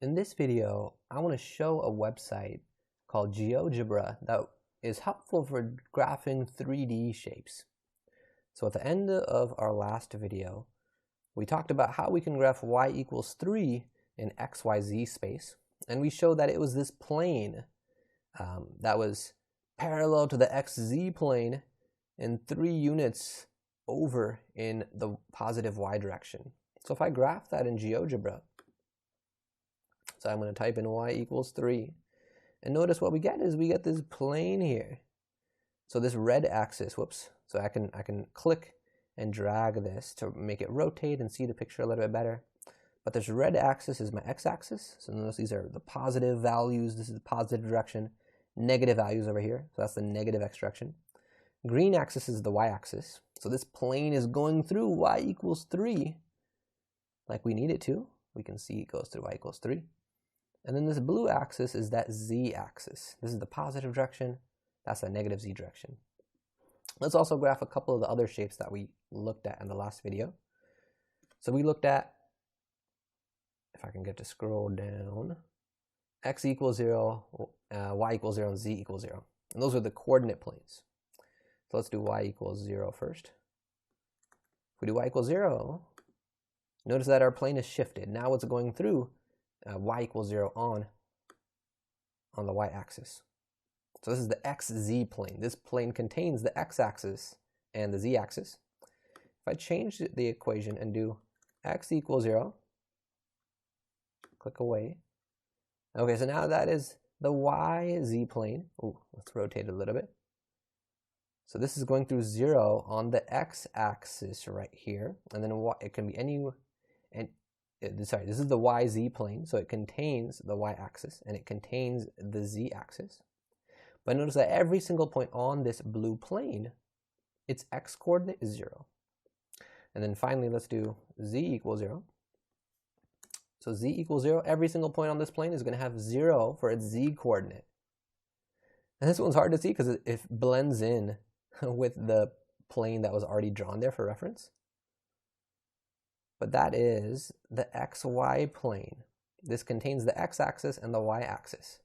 In this video, I want to show a website called GeoGebra that is helpful for graphing 3D shapes. So at the end of our last video, we talked about how we can graph y equals 3 in XYZ space, and we showed that it was this plane that was parallel to the XZ plane and 3 units over in the positive y direction. So if I graph that in GeoGebra, so I'm going to type in y equals 3. And notice what we get is we get this plane here. So this red axis, whoops, so I can click and drag this to make it rotate and see the picture a little bit better. But this red axis is my x-axis. So notice these are the positive values. This is the positive direction. Negative values over here. So that's the negative x direction. Green axis is the y-axis. So this plane is going through y equals 3 like we need it to. We can see it goes through y equals 3. And then this blue axis is that z-axis. This is the positive direction. That's the negative z direction. Let's also graph a couple of the other shapes that we looked at in the last video. So we looked at, if I can get to scroll down, x equals 0, y equals 0, and z equals 0. And those are the coordinate planes. So let's do y equals 0 first. If we do y equals 0, notice that our plane is shifted. Now it's going through y equals 0 on the y-axis. So this is the xz plane. This plane contains the x-axis and the z-axis. If I change the equation and do x equals 0, click away. Okay, so now that is the yz plane. Ooh, let's rotate it a little bit. So this is going through 0 on the x-axis right here, and then it can be sorry, this is the yz plane, so it contains the y-axis and it contains the z-axis. But notice that every single point on this blue plane, its x-coordinate is 0. And then finally, let's do z equals 0. So z equals 0, every single point on this plane is going to have 0 for its z-coordinate. And this one's hard to see because it blends in with the plane that was already drawn there for reference. But that is the xy plane. This contains the x-axis and the y-axis.